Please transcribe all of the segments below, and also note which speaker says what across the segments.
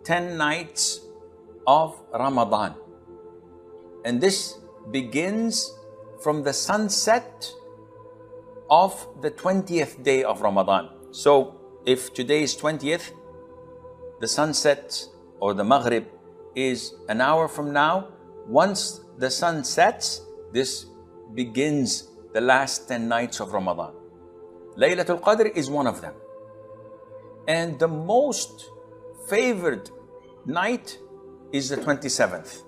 Speaker 1: 10 nights of Ramadan. And this begins from the sunset of the 20th day of Ramadan. So if today is 20th, the sunset or the Maghrib is an hour from now. Once the sun sets, this begins the last 10 nights of Ramadan. Laylatul Qadr is one of them. And the most favored night is the 27th.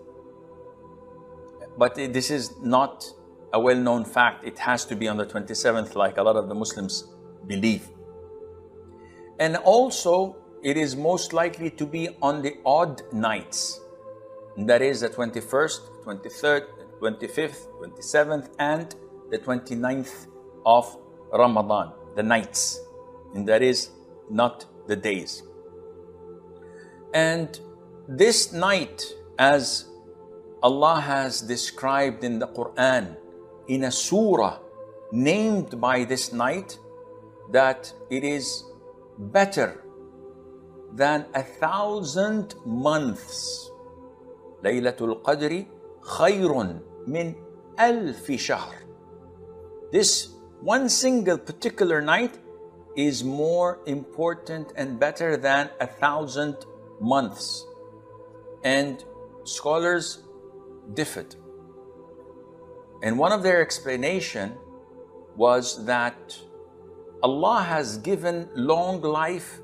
Speaker 1: But this is not a well-known fact. It has to be on the 27th, like a lot of the Muslims believe. And also, it is most likely to be on the odd nights. That is the 21st, 23rd, 25th, 27th, and the 29th of Ramadan, the nights. And that is not the days. And this night, as Allah has described in the Quran, in a surah named by this night, that it is better than 1,000 months. Laylatul Qadri khayrun min alfi shahr. This one single particular night is more important and better than 1,000 months. And scholars differed. And one of their explanation was that Allah has given long life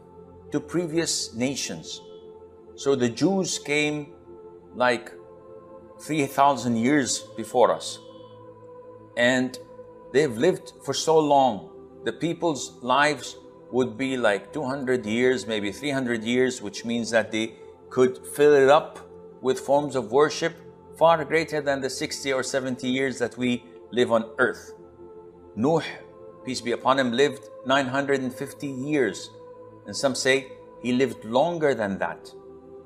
Speaker 1: to previous nations. So the Jews came like 3,000 years before us. And they've lived for so long. The people's lives would be like 200 years, maybe 300 years, which means that they could fill it up with forms of worship far greater than the 60 or 70 years that we live on earth. Nuh, peace be upon him, lived 950 years. And some say he lived longer than that.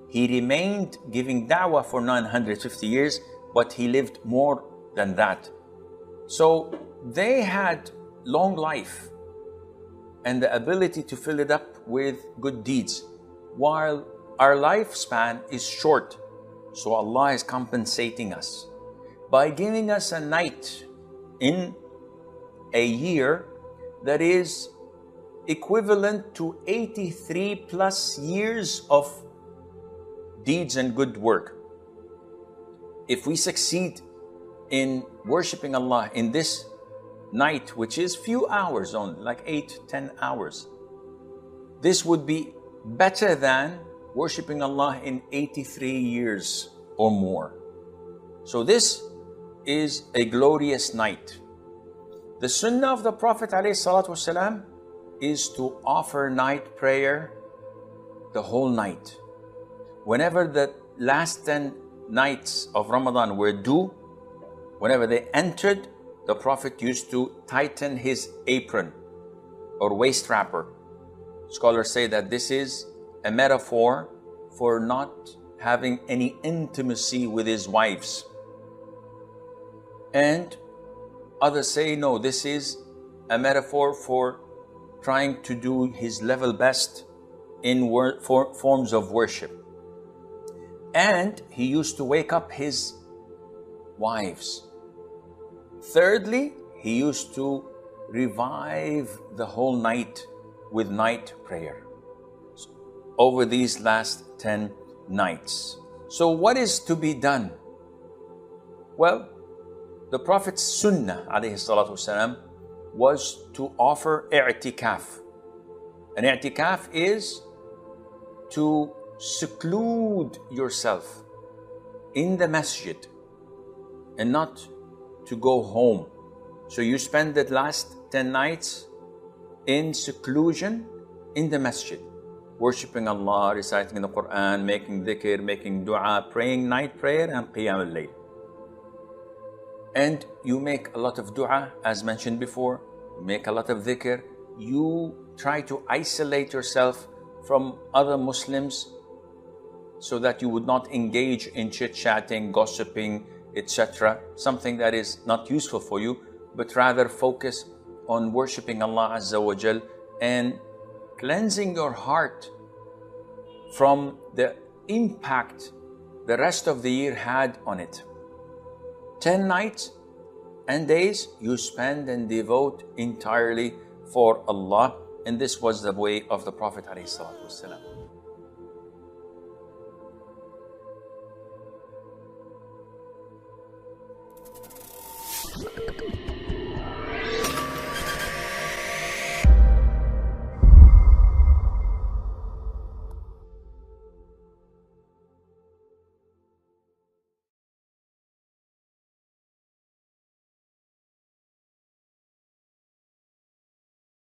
Speaker 1: He remained giving da'wah for 950 years, but he lived more than that. So they had long life and the ability to fill it up with good deeds, while our lifespan is short. So Allah is compensating us by giving us a night in a year that is equivalent to 83 plus years of deeds and good work. If we succeed in worshipping Allah in this night, which is few hours only, like 8-10 hours, this would be better than worshipping Allah in 83 years or more. So this is a glorious night. The sunnah of the Prophet ﷺ is to offer night prayer the whole night. Whenever the last 10 nights of Ramadan were due, whenever they entered, the Prophet used to tighten his apron or waist wrapper. Scholars say that this is a metaphor for not having any intimacy with his wives. And others say, no, this is a metaphor for trying to do his level best in forms of worship. And he used to wake up his wives. Thirdly, he used to revive the whole night with night prayer over these last 10 nights. So what is to be done? Well, the Prophet's sunnah ﷺ was to offer i'tikaf. An i'tikaf is to seclude yourself in the masjid and not to go home. So you spend the last 10 nights in seclusion in the masjid, worshipping Allah, reciting the Quran, making dhikr, making dua, praying night prayer and qiyam al-layl. And you make a lot of dua, as mentioned before, you make a lot of dhikr, you try to isolate yourself from other Muslims so that you would not engage in chit-chatting, gossiping, etc. Something that is not useful for you, but rather focus on worshipping Allah Azza wa Jal and cleansing your heart from the impact the rest of the year had on it. 10 nights and days you spend and devote entirely for Allah, and this was the way of the Prophet ﷺ.